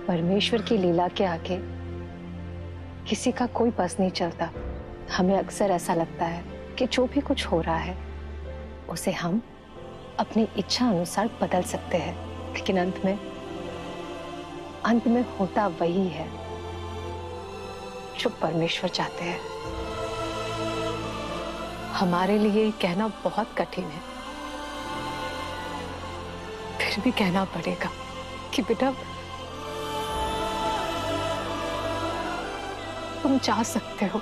परमेश्वर की लीला के आगे किसी का कोई बस नहीं चलता। हमें अक्सर ऐसा लगता है कि जो भी कुछ हो रहा है उसे हम अपनी इच्छा अनुसार बदल सकते हैं, लेकिन अंत में होता वही है जो परमेश्वर चाहते हैं। हमारे लिए कहना बहुत कठिन है, फिर भी कहना पड़ेगा कि बेटा तुम जा सकते हो।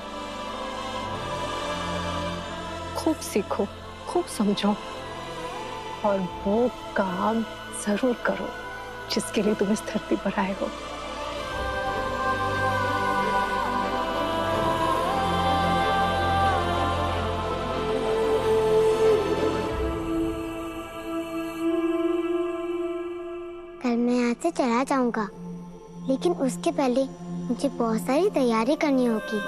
खूब सीखो, खूब समझो और वो काम जरूर करो जिसके लिए तुम इस धरती पर आए हो। कल मैं यहाँ से चला जाऊंगा, लेकिन उसके पहले मुझे बहुत सारी तैयारी करनी होगी।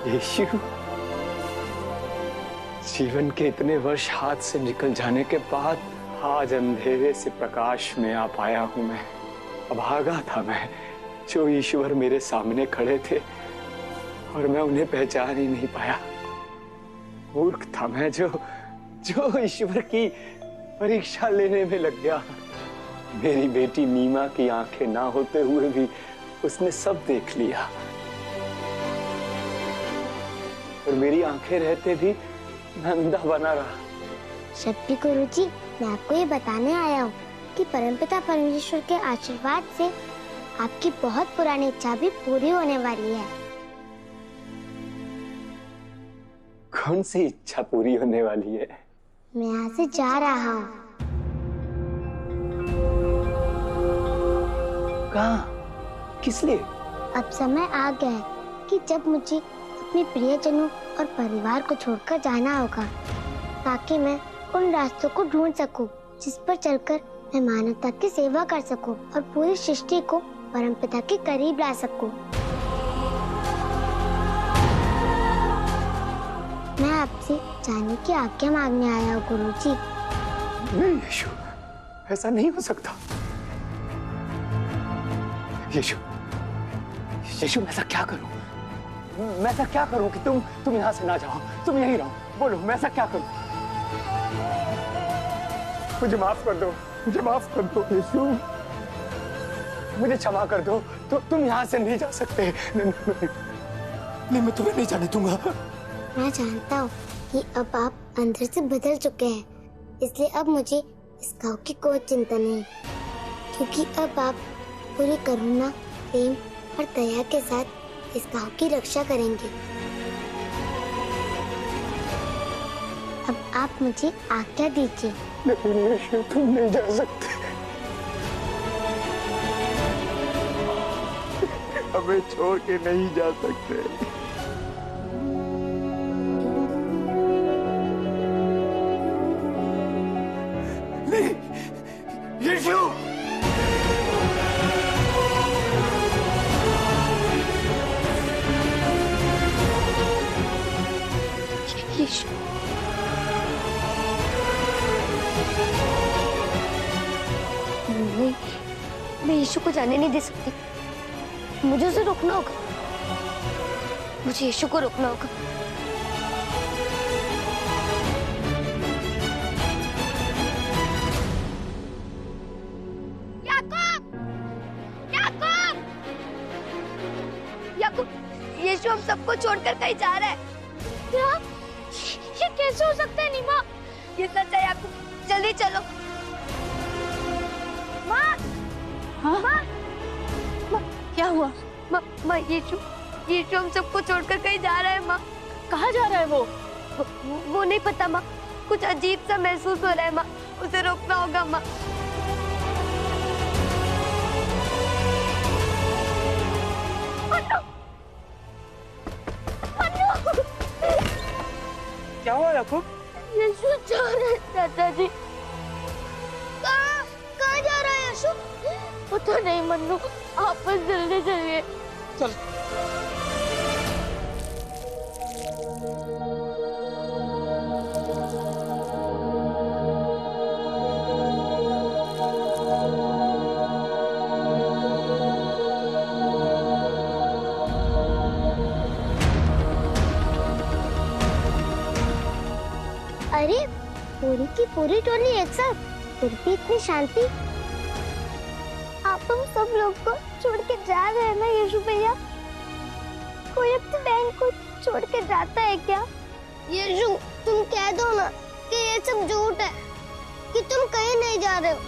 यीशु, जीवन के इतने वर्ष हाथ से निकल जाने के बाद आज अंधेरे से प्रकाश में आ पाया हूं मैं। अभागा था मैं, जो ईश्वर मेरे सामने खड़े थे और मैं उन्हें पहचान ही नहीं पाया। मूर्ख था मैं जो ईश्वर की परीक्षा लेने में लग गया। मेरी बेटी नीमा की आंखें ना होते हुए भी उसने सब देख लिया, और मेरी आंखें रहते भी मैं अंधा बना रहा। शक्ति गुरुजी, मैं आपको ये बताने आया हूँ कि परमपिता परमेश्वर के आशीर्वाद से आपकी बहुत पुरानी इच्छा भी पूरी होने वाली है। कौन सी इच्छा पूरी होने वाली है? मैं यहाँ से जा रहा हूँ। कहाँ? किस लिए? अब समय आ गया है कि जब मुझे अपने प्रियजनों और परिवार को छोड़कर जाना होगा, ताकि मैं उन रास्तों को ढूंढ सकूं जिस पर चलकर मैं मानवता की सेवा कर सकूं और पूरी सृष्टि को परमपिता के करीब ला सकूं। मैं आपसे जाने की आज्ञा मांगने आया हूँ गुरुजी। नहीं यीशु, ऐसा नहीं हो सकता। यीशु, मैं ऐसा क्या करूं? मैं ऐसा क्या करूं कि तुम यहाँ से ना जाओ, तुम यहीं रहो? बोलो, मैं ऐसा क्या करूं? मुझे माफ कर दो, मुझे माफ कर दो यीशु, मुझे क्षमा कर दो। तुम यहाँ से नहीं जा सकते। नहीं, मैं तुम्हें नहीं जाने दूंगा। मैं जानता हूँ कि अब आप अंदर से बदल चुके हैं, इसलिए अब मुझे इस गाँव की कोई चिंता नहीं, क्योंकि अब आप पूरी करुणा, प्रेम और दया के साथ इस गांव की रक्षा करेंगे। अब आप मुझे आज्ञा दीजिए। नहीं, तुम नहीं जा सकते। हमें छोड़ के नहीं जा सकते। नहीं, यीशु! मैं यीशु को जाने नहीं दे सकती। मुझे उसे रोकना होगा, मुझे यीशु को रोकना होगा। याकूब, यीशु हम सबको छोड़कर कहीं जा रहा है। क्या? ये कैसे हो सकता है नीमा? ये सच है याकूब, जल्दी चलो। माँ, हाँ? माँ, क्या हुआ? माँ, यीशु हम सबको छोड़कर कहीं जा रहा है। माँ, कहाँ जा रहा है वो? वो नहीं पता माँ, कुछ अजीब सा महसूस हो रहा है माँ, उसे रोकना होगा माँ। क्या हुआ याकूब? यीशु जा रहा है दादाजी। कहाँ जा रहा है यीशु? पता नहीं मन्नू, आप बस जल्दी चलिए। चल। अरे पूरी की पूरी टोली एक साथ, फिर भी इतनी शांति। आप हम सब लोग को छोड़ के जा रहे हैं ना यीशु भैया? कोई अपनी बहन को छोड़ के जाता है क्या? यीशु, तुम कह दो ना कि ये सब झूठ है, कि तुम कहीं नहीं जा रहे हो।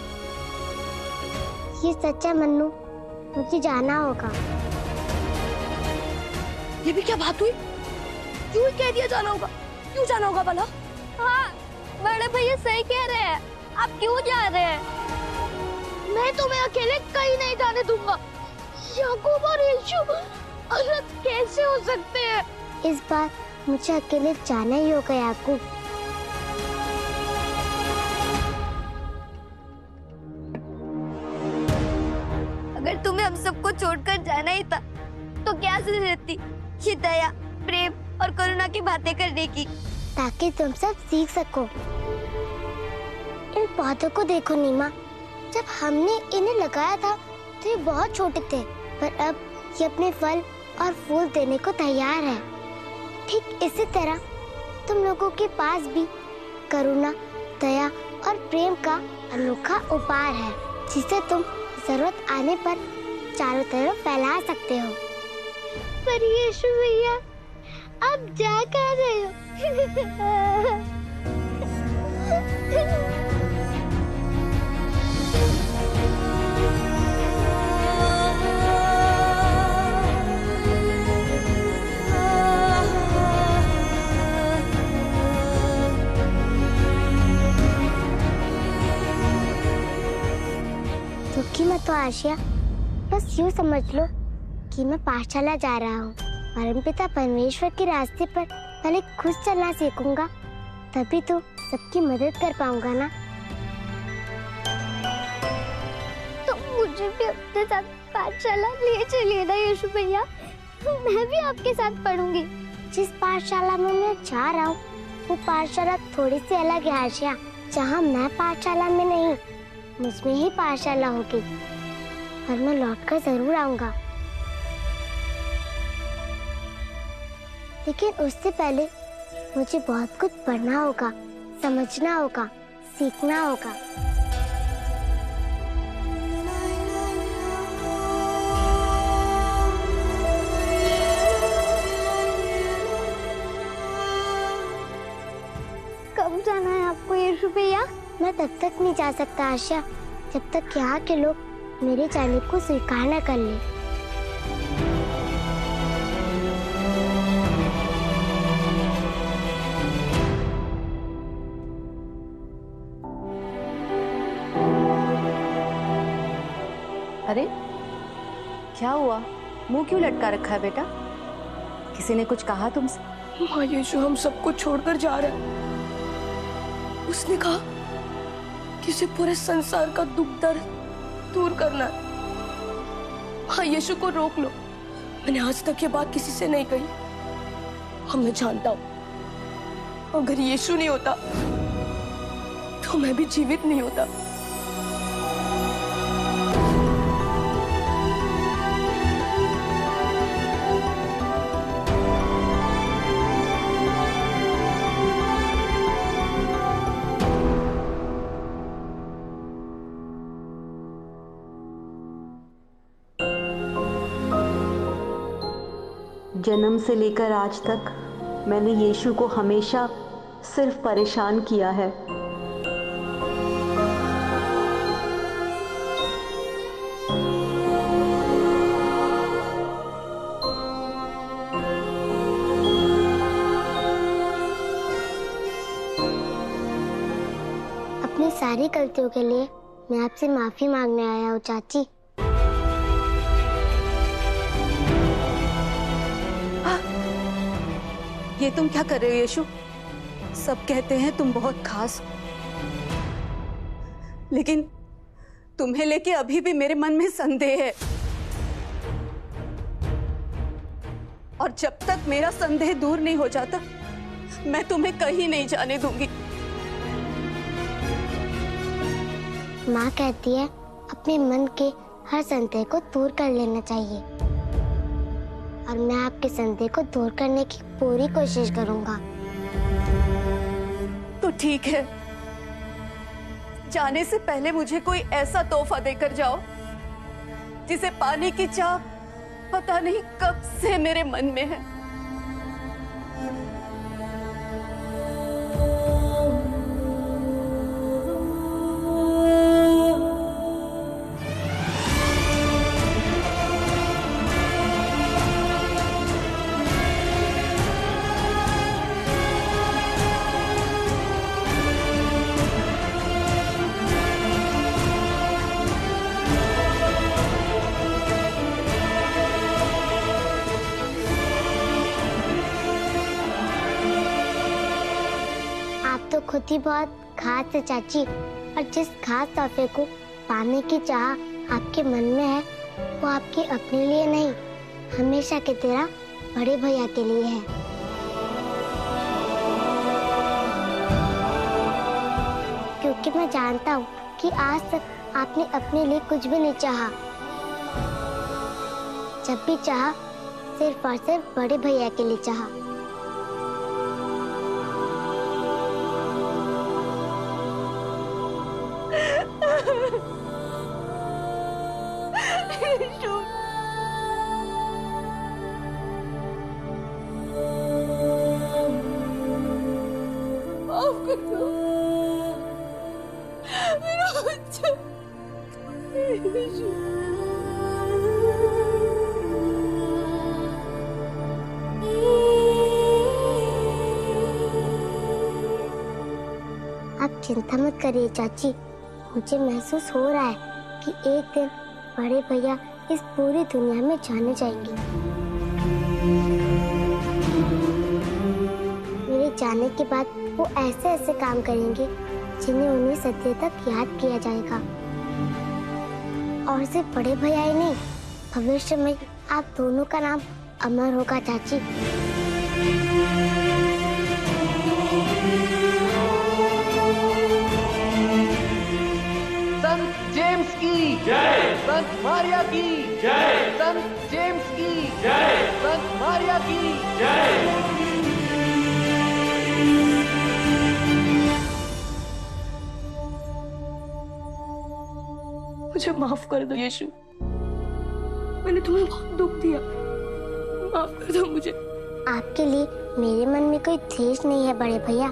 ये सच है मन्नू, मुझे जाना होगा। ये भी क्या बात हुई? क्यों कह दिया जाना होगा? क्यों जाना होगा भला? हाँ, बड़े भैया सही कह रहे हैं। आप क्यों जा रहे हैं? मैं तुम्हें अकेले कहीं नहीं जाने दूंगा। याकूब और यीशु अलग कैसे हो सकते हैं? इस बार मुझे अकेले जाना ही होगा याकूब। अगर तुम्हें हम सबको छोड़कर जाना ही था, तो क्या जरूरत रहती ये दया, प्रेम और करुणा की बातें करने की, ताकि तुम सब सीख सको। इन पौधों को देखो नीमा, जब हमने इन्हें लगाया था तो ये बहुत छोटे थे, पर अब ये अपने फल और फूल देने को तैयार है। ठीक इसी तरह तुम लोगों के पास भी करुणा, दया और प्रेम का अनोखा उपहार है, जिसे तुम जरूरत आने पर चारों तरफ फैला सकते हो। पर यीशु भैया, आप जा कहाँ रहे हो? दुखी मत हो आशिया, बस यूँ समझ लो कि मैं पाठशाला जा रहा हूँ। परमपिता परमेश्वर के रास्ते पर पहले खुद चलना सीखूंगा, तभी तो सबकी मदद कर पाऊंगा ना। तो मुझे भी अपने साथ पाठशाला ले चलिए ना यीशु भैया, मैं भी आपके साथ पढ़ूंगी। जिस पाठशाला में मैं जा रहा हूँ वो पाठशाला थोड़ी सी अलग है आशिया। जहाँ मैं पाठशाला में नहीं, मुझमें ही पाठशाला होगी, पर मैं लौटकर जरूर आऊंगा। लेकिन उससे पहले मुझे बहुत कुछ पढ़ना होगा, समझना होगा, सीखना होगा। कब जाना है आपको यीशु भैया? मैं तब तक नहीं जा सकता आशा, जब तक यहाँ के लोग मेरे जाने को स्वीकार न कर ले। अरे क्या हुआ? मुंह क्यों लटका रखा है बेटा? किसी ने कुछ कहा तुमसे? माँ, यीशु हम सबको छोड़कर जा रहा है। उसने कहा कि उसे पूरे संसार का दुख दर्द दूर करना है। हाँ, यीशु को रोक लो। मैंने आज तक ये बात किसी से नहीं कही। हाँ, मैं जानता हूँ अगर यीशु नहीं होता तो मैं भी जीवित नहीं होता। जन्म से लेकर आज तक मैंने यीशु को हमेशा सिर्फ परेशान किया है। सारी गलतियों के लिए मैं आपसे माफी मांगने आया हूँ चाची। ये तुम क्या कर रहे हो यशु? सब कहते हैं तुम बहुत खास हो, लेकिन तुम्हें लेके अभी भी मेरे मन में संदेह है, और जब तक मेरा संदेह दूर नहीं हो जाता मैं तुम्हें कहीं नहीं जाने दूंगी। माँ कहती है अपने मन के हर संदेह को दूर कर लेना चाहिए, और मैं आपके संदेह को दूर करने की पूरी कोशिश करूंगा। तो ठीक है, जाने से पहले मुझे कोई ऐसा तोहफा देकर जाओ जिसे पाने की चाह पता नहीं कब से मेरे मन में है। तो खुद ही बहुत खास है चाची, और जिस खास तोहफे को पाने की चाह आपके मन में है वो आपके अपने लिए नहीं, हमेशा की तरह बड़े भैया के लिए है। क्योंकि मैं जानता हूँ कि आज तक आपने अपने लिए कुछ भी नहीं चाहा, जब भी चाहा सिर्फ और सिर्फ बड़े भैया के लिए चाहा। माफ कर दो मेरा बच्चा। आप चिंता मत करिए चाची, मुझे महसूस हो रहा है कि एक दिन बड़े भैया इस पूरी दुनिया में जाने जाएंगे। मेरे जाने के बाद वो ऐसे ऐसे काम करेंगे जिन्हें उन्हें सदियों तक याद किया जाएगा। और सिर्फ बड़े भैया ही नहीं, भविष्य में आप दोनों का नाम अमर होगा चाची। संत जेम्स की जय, संत मारिया की जय, संत जेम्स की जय, संत मारिया की जय। मुझे माफ कर दो यीशु, मैंने तुम्हें बहुत दुख दिया, माफ कर दो मुझे। आपके लिए मेरे मन में कोई द्वेष नहीं है बड़े भैया,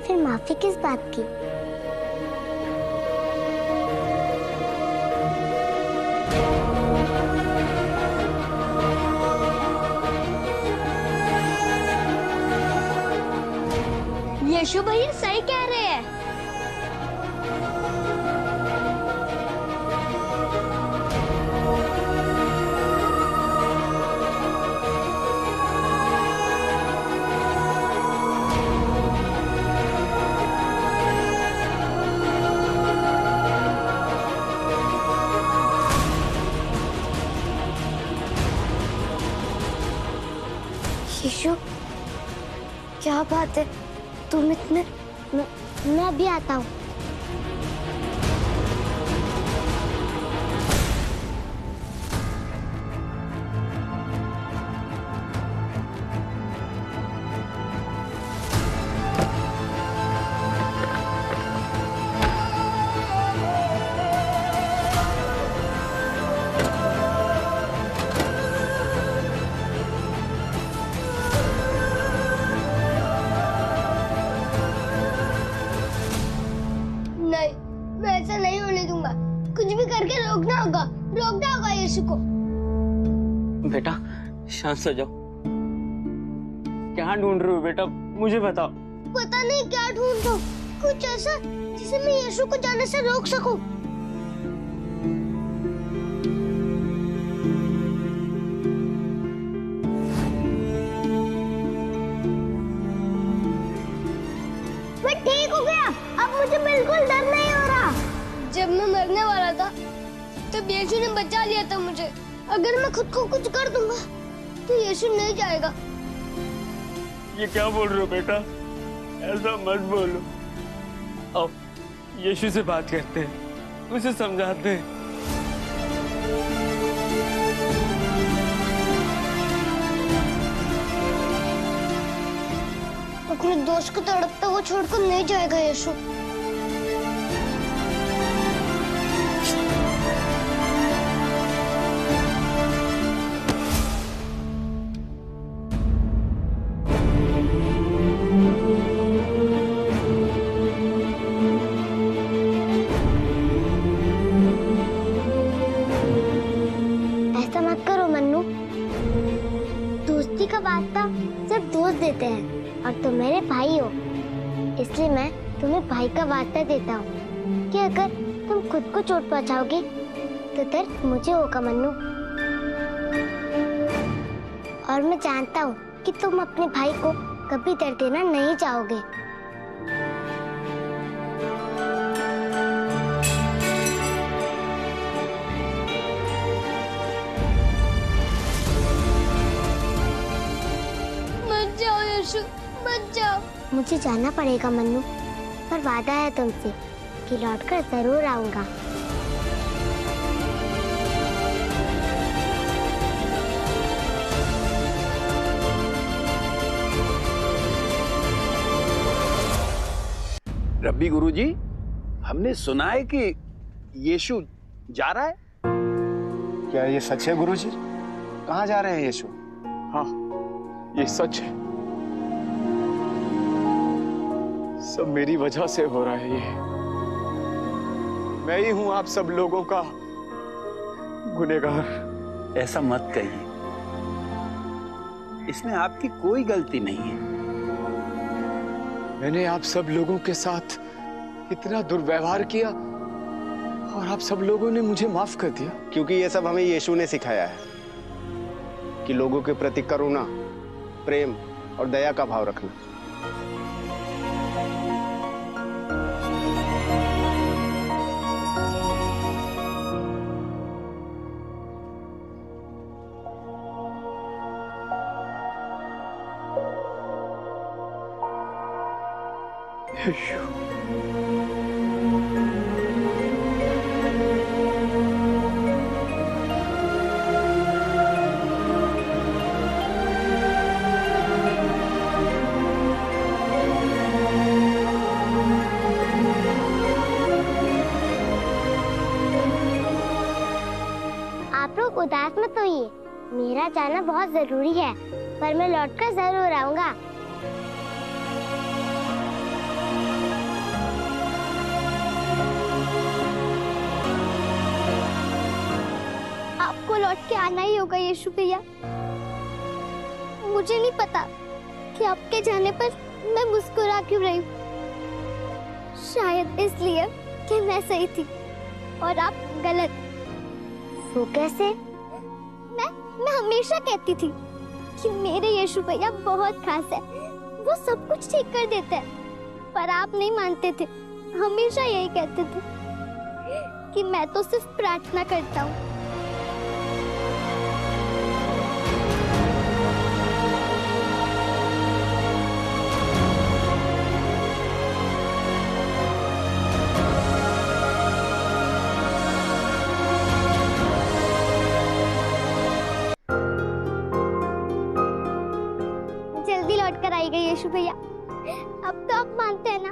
फिर माफी किस बात की। यशु भैया सही कह रहे हैं। यशु, क्या बात है, तुम इतने। मैं अभी आता हूँ। नहीं, मैं ऐसा नहीं होने दूंगा। कुछ भी करके रोकना होगा यीशु को। बेटा शांत हो जाओ। क्या ढूंढ रहे हो बेटा, मुझे बताओ। पता नहीं क्या ढूंढ दो, कुछ ऐसा जिसे मैं यीशु को जाने से रोक सकूं। मैं ठीक हो गया, अब मुझे बिल्कुल डर नहीं हो रहा। जब मैं मरने वाला था तब यीशु ने बचा लिया था मुझे। अगर मैं खुद को कुछ कर दूंगा तो यीशु नहीं जाएगा। ये क्या बोल रहे हो बेटा? ऐसा मत बोलो। अब यीशु से बात करते हैं, उसे समझाते हैं। अपने दोस्त को तड़पता हुआ छोड़कर नहीं जाएगा यीशु। ऐसा मत करो मन्नू, दोस्ती का वास्ता सिर्फ दोस्त देते हैं और तुम मेरे भाई हो, इसलिए मैं तुम्हें भाई का वास्ता देता हूँ कि अगर तुम खुद को चोट पहुँचाओगे तो दर्द मुझे होगा मन्नू। और मैं जानता हूँ कि तुम अपने भाई को कभी दर्द देना नहीं चाहोगे। मत जाओ यीशु, मत जाओ। मुझे जाना पड़ेगा मन्नू, पर वादा है तुमसे कि लौटकर जरूर आऊंगा। रब्बी गुरुजी, हमने सुना है कि यीशु जा रहा है। क्या ये सच है गुरुजी? कहाँ जा रहे हैं यीशु? हाँ, ये सच है। सब मेरी वजह से हो रहा है ये। मैं ही हूं आप सब लोगों का गुनहगार। ऐसा मत कहिए, इसमें आपकी कोई गलती नहीं है। मैंने आप सब लोगों के साथ इतना दुर्व्यवहार किया और आप सब लोगों ने मुझे माफ कर दिया। क्योंकि ये सब हमें यीशु ने सिखाया है कि लोगों के प्रति करुणा, प्रेम और दया का भाव रखना। आप लोग उदास मत होइए, मेरा जाना बहुत जरूरी है, पर मैं लौटकर जरूर आऊंगा। आपको लौट के आना ही होगा यीशु भैया। मुझे नहीं पता कि आपके जाने पर मैं मुस्कुरा क्यों रही हूँ। शायद इसलिए कि मैं सही थी और आप गलत। वो कैसे? मैं हमेशा कहती थी कि मेरे यीशु भैया बहुत खास है, वो सब कुछ ठीक कर देते हैं, पर आप नहीं मानते थे। हमेशा यही कहते थे कि मैं तो सिर्फ प्रार्थना करता हूँ। जल्दी लौट कर आएगा यीशु भैया। अब तो आप मानते हैं ना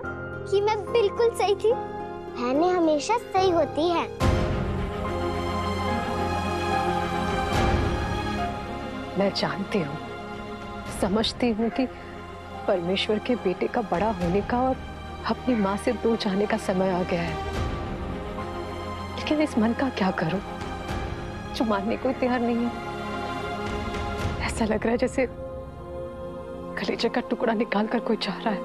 कि मैं बिल्कुल सही थी। बहनें हमेशा सही होती हैं। मैं जानती हूँ, समझती हूँ कि परमेश्वर के बेटे का बड़ा होने का और अपनी माँ से दूर जाने का समय आ गया है, लेकिन इस मन का क्या करूं जो मानने को तैयार नहीं है। ऐसा लग रहा है जैसे कलेजे का टुकड़ा निकाल कर कोई चाह रहा है।